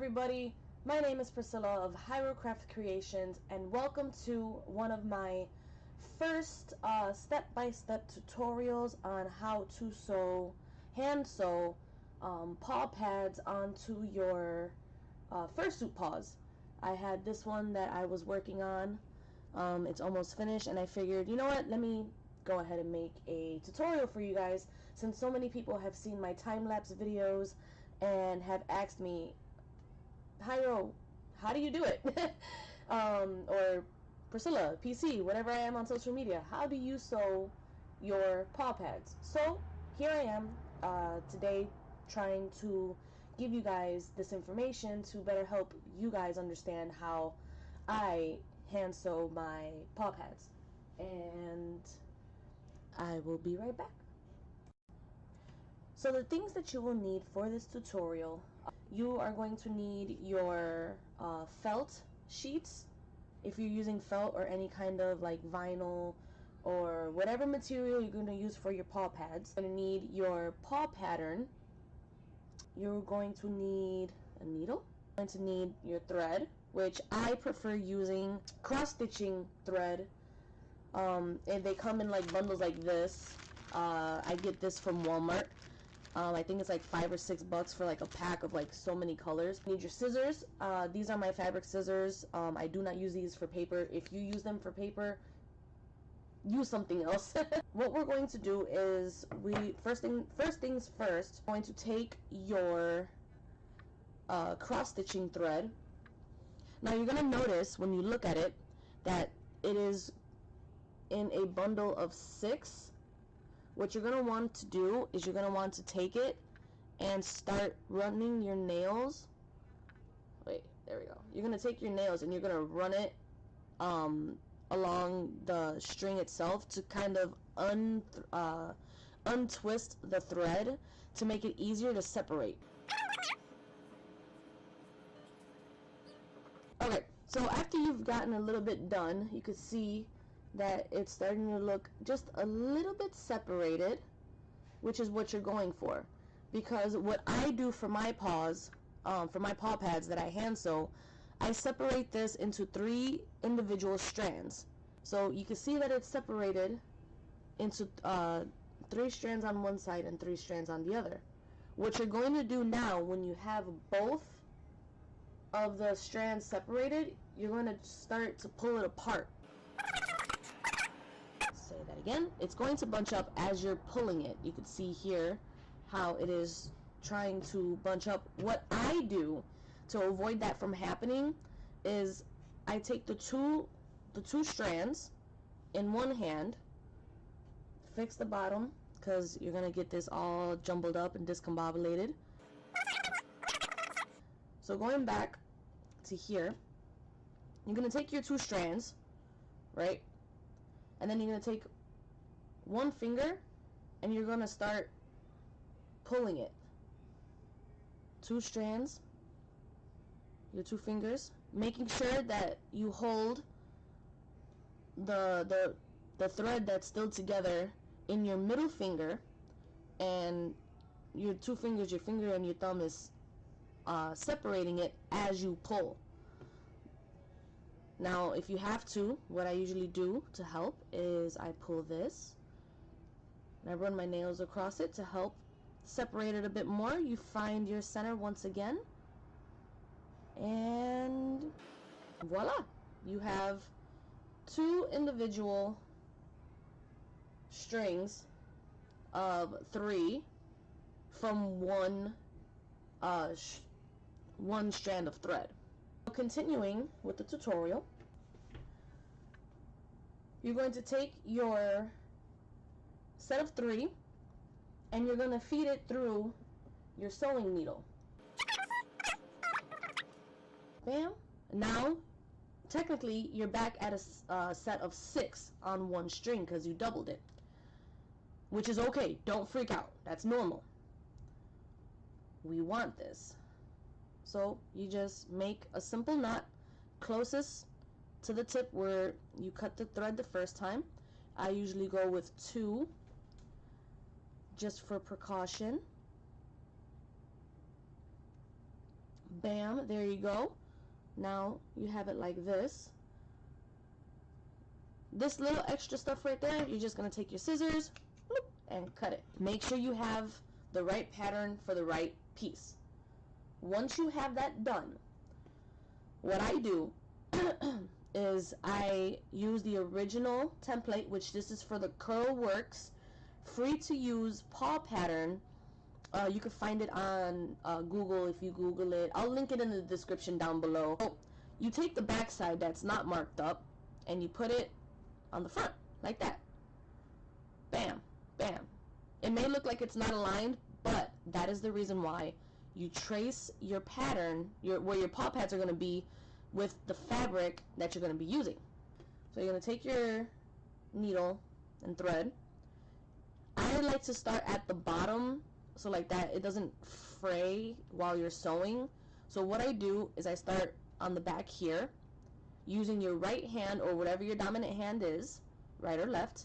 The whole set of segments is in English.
everybody, my name is Priscilla of Hiero Creations, and welcome to one of my first step-by-step tutorials on how to hand sew paw pads onto your Fursuit Paws. I had this one that I was working on. It's almost finished, and I figured, you know what, let me go ahead and make a tutorial for you guys, since so many people have seen my time-lapse videos and have asked me, Hiero, how do you do it? Or Priscilla, PC, whatever I am on social media, how do you sew your paw pads? So here I am today trying to give you guys this information to better help you guys understand how I hand sew my paw pads. And I will be right back. So the things that you will need for this tutorial, you are going to need your felt sheets, if you're using felt or any kind of like vinyl or whatever material you're going to use for your paw pads. You're going to need your paw pattern. You're going to need a needle. You're going to need your thread, which I prefer using cross-stitching thread. And they come in like bundles like this. I get this from Walmart. I think it's like $5 or $6 for like a pack of like so many colors. You need your scissors. These are my fabric scissors. I do not use these for paper. If you use them for paper, use something else. What we're going to do is first things first, going to take your cross-stitching thread. Now you're going to notice when you look at it that it is in a bundle of 6. What you're going to want to do is you're going to want to take it and start running your nails. Wait, there we go. You're going to take your nails and you're going to run it along the string itself to kind of untwist the thread to make it easier to separate. Okay, so after you've gotten a little bit done, you can see that it's starting to look just a little bit separated, which is what you're going for. Because what I do for my paws, for my paw pads that I hand sew, I separate this into 3 individual strands. So you can see that it's separated into 3 strands on one side and 3 strands on the other. What you're going to do now, when you have both of the strands separated, you're going to start to pull it apart. Say that again. It's going to bunch up as you're pulling it. You can see here how it is trying to bunch up. What I do to avoid that from happening is I take the two strands in one hand, fix the bottom because you're gonna get this all jumbled up and discombobulated. So going back to here, you're gonna take your 2 strands, right? And then you're going to take one finger and you're going to start pulling it. 2 strands, your 2 fingers, making sure that you hold the thread that's still together in your middle finger, and your 2 fingers, your finger and your thumb is separating it as you pull. Now, if you have to, what I usually do to help is I pull this and I run my nails across it to help separate it a bit more. You find your center once again, and voila! You have 2 individual strings of 3 from one strand of thread. Continuing with the tutorial, you're going to take your set of 3 and you're going to feed it through your sewing needle. Bam! Now, technically, you're back at a set of 6 on one string because you doubled it, which is okay. Don't freak out. That's normal. We want this. So you just make a simple knot closest to the tip where you cut the thread the first time. I usually go with 2 just for precaution. Bam, there you go. Now you have it like this. This little extra stuff right there, you're just going to take your scissors and cut it. Make sure you have the right pattern for the right piece. Once you have that done, what I do is I use the original template, which this is for the Curl Works free to use paw pattern. You can find it on Google if you Google it. I'll link it in the description down below. So you take the back side that's not marked up and you put it on the front like that. Bam, bam. It may look like it's not aligned, but that is the reason why. You trace your pattern, where your paw pads are going to be, with the fabric that you're going to be using. So you're going to take your needle and thread. I like to start at the bottom, so like that it doesn't fray while you're sewing. So what I do is I start on the back here, using your right hand or whatever your dominant hand is, right or left.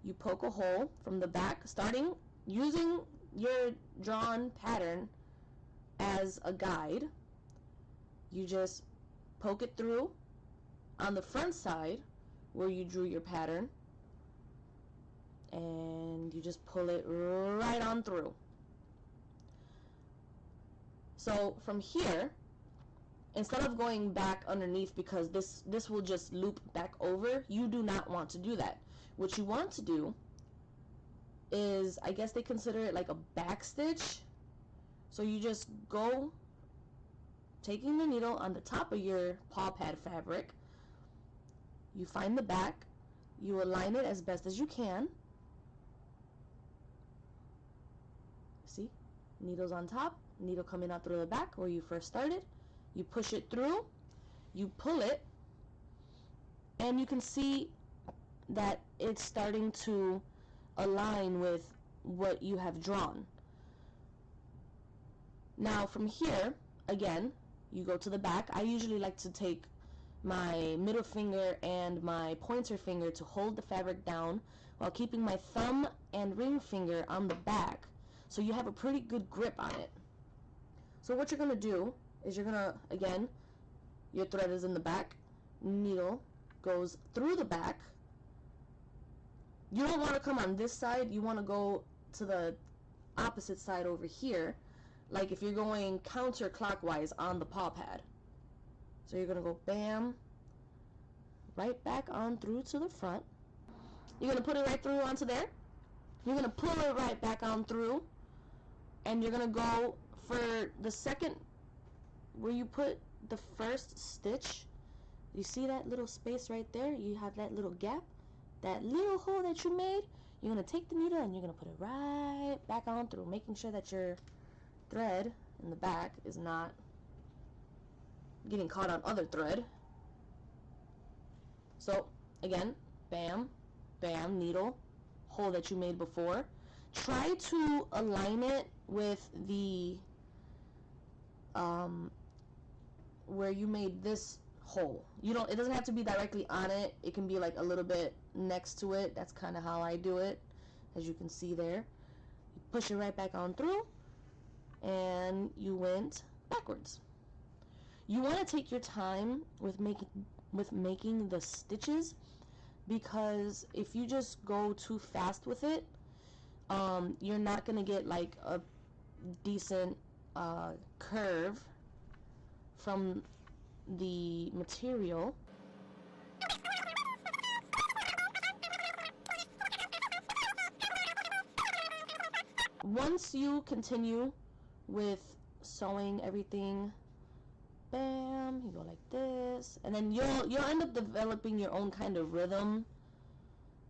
You poke a hole from the back, starting using your drawn pattern as a guide. You just poke it through on the front side where you drew your pattern, and you just pull it right on through. So from here, instead of going back underneath, because this will just loop back over, you do not want to do that. What you want to do is, I guess they consider it like a back stitch. So you just go, taking the needle on the top of your paw pad fabric, you find the back, you align it as best as you can. See, needle's on top, needle coming out through the back where you first started. You push it through, you pull it, and you can see that it's starting to align with what you have drawn. Now from here, again, you go to the back. I usually like to take my middle finger and my pointer finger to hold the fabric down while keeping my thumb and ring finger on the back, so you have a pretty good grip on it. So what you're going to do is you're going to, again, your thread is in the back, needle goes through the back. You don't want to come on this side, you want to go to the opposite side over here, like if you're going counterclockwise on the paw pad. So you're going to go bam, right back on through to the front. You're going to put it right through onto there. You're going to pull it right back on through, and you're going to go for the second, where you put the first stitch. You see that little space right there? You have that little gap, that little hole that you made. You're going to take the needle and you're going to put it right back on through, making sure that your thread in the back is not getting caught on other thread. So again, bam, bam, needle, hole that you made before. Try to align it with the where you made this hole. It doesn't have to be directly on it. It can be like a little bit next to it. That's kind of how I do it, as you can see there. You push it right back on through, and you went backwards. You want to take your time with making the stitches, because if you just go too fast with it, you're not going to get like a decent curve from the material. Once you continue with sewing everything, bam, you go like this, and then you'll end up developing your own kind of rhythm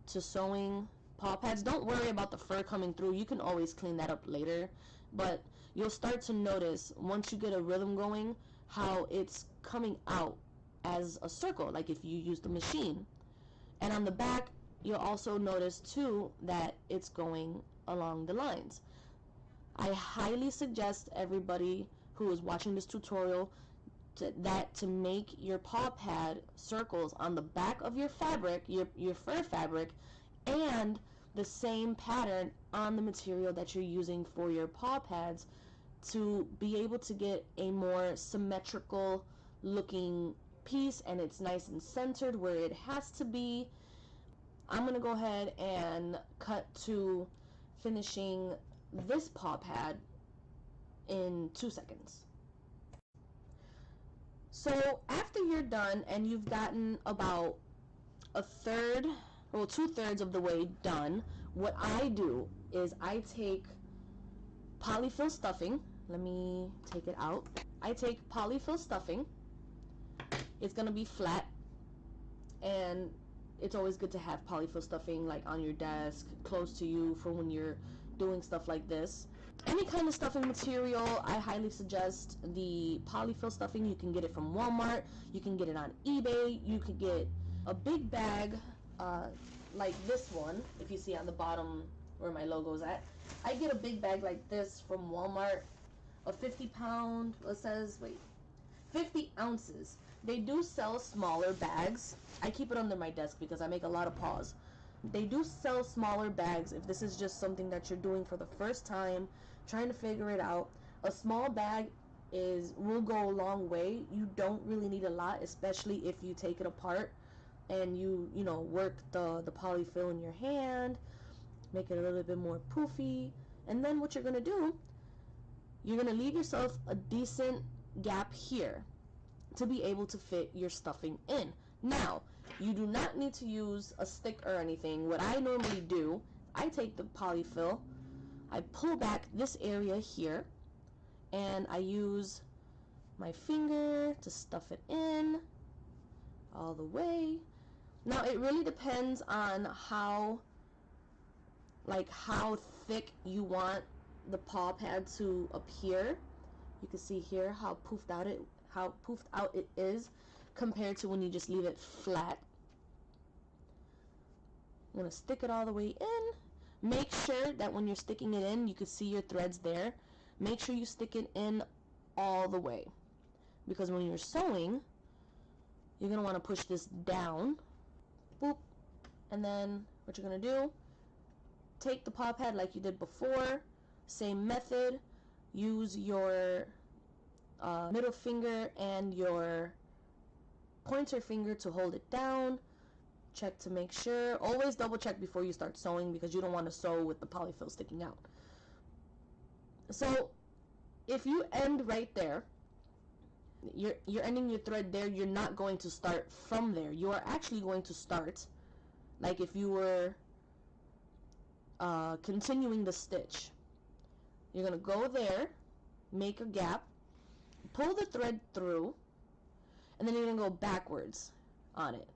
to sewing paw pads. Don't worry about the fur coming through. You can always clean that up later, but you'll start to notice, once you get a rhythm going, how it's coming out as a circle, like if you use the machine. And on the back, you'll also notice too that it's going along the lines. I highly suggest everybody who is watching this tutorial to make your paw pad circles on the back of your fabric, your fur fabric, and the same pattern on the material that you're using for your paw pads, to be able to get a more symmetrical looking piece and it's nice and centered where it has to be, I'm gonna go ahead and cut to finishing this paw pad in 2 seconds. So after you're done and you've gotten about a third, well, 2/3 of the way done, what I do is I take polyfill stuffing. Let me take it out. I take polyfill stuffing. It's gonna be flat, and it's always good to have polyfill stuffing like on your desk, close to you for when you're doing stuff like this. Any kind of stuffing material, I highly suggest the polyfill stuffing. You can get it from Walmart, you can get it on eBay, you could get a big bag like this one, if you see on the bottom where my logo's at. I get a big bag like this from Walmart, a 50-pound, it says, 50 ounces. They do sell smaller bags. I keep it under my desk because I make a lot of paws. They do sell smaller bags if this is just something that you're doing for the first time, trying to figure it out. A small bag will go a long way. You don't really need a lot, especially if you take it apart and you work the polyfill in your hand, make it a little bit more poofy. And then what you're gonna do, you're gonna leave yourself a decent gap here to be able to fit your stuffing in. Now, you do not need to use a stick or anything. What I normally do, I take the polyfill, I pull back this area here, and I use my finger to stuff it in all the way. Now, it really depends on how thick you want the paw pad to appear. You can see here how poofed out it is compared to when you just leave it flat. I'm going to stick it all the way in. Make sure that when you're sticking it in, you can see your threads there. Make sure you stick it in all the way, because when you're sewing, you're going to want to push this down. Boop. And then what you're going to do, take the paw pad like you did before, same method. Use your middle finger and your pointer finger to hold it down. Check to make sure. Always double check before you start sewing, because you don't want to sew with the polyfill sticking out. So if you end right there, you're ending your thread there, you're not going to start from there. You are actually going to start like if you were continuing the stitch. You're going to go there, make a gap, pull the thread through, and then you're going to go backwards on it.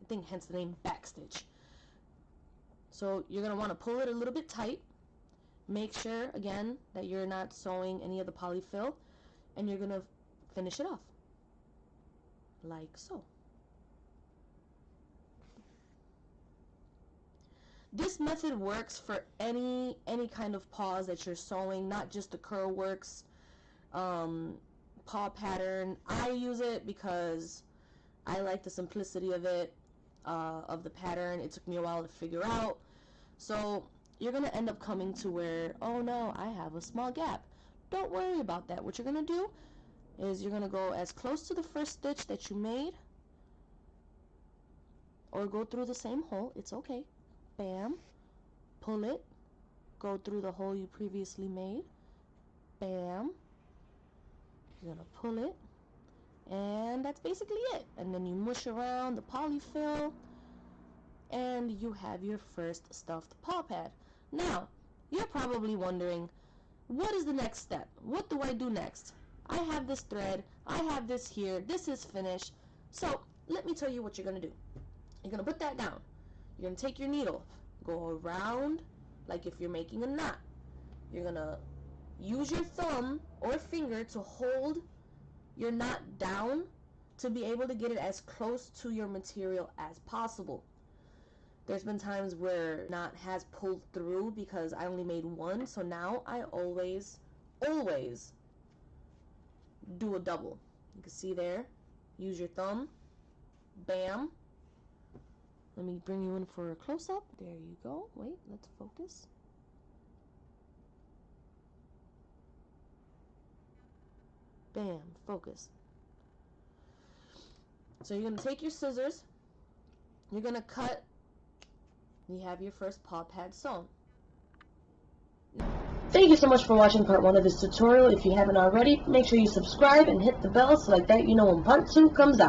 I think hence the name backstitch. So you're going to want to pull it a little bit tight. Make sure, again, that you're not sewing any of the polyfill, and you're going to finish it off like so. This method works for any kind of paws that you're sewing, not just the Curl Works paw pattern. I use it because I like the simplicity of it, of the pattern. It took me a while to figure out. So you're going to end up coming to where, oh no, I have a small gap. Don't worry about that. What you're going to do is you're going to go as close to the first stitch that you made, or go through the same hole. It's okay. Bam. Pull it. Go through the hole you previously made. Bam. You're going to pull it. And that's basically it. And then you mush around the polyfill, and you have your first stuffed paw pad. Now, you're probably wondering, what is the next step? What do I do next? I have this thread. I have this here. This is finished. So, let me tell you what you're going to do. You're going to put that down. You're going to take your needle, go around like if you're making a knot. You're going to use your thumb or finger to hold your knot down to be able to get it as close to your material as possible. There's been times where knot has pulled through because I only made one, so now I always do a double. You can see there. Use your thumb. Bam. Let me bring you in for a close-up. There you go. Wait, let's focus. Bam. Focus. So you're going to take your scissors. You're going to cut. You have your first paw pad sewn. Thank you so much for watching part 1 of this tutorial. If you haven't already, make sure you subscribe and hit the bell so like that you know when part 2 comes out.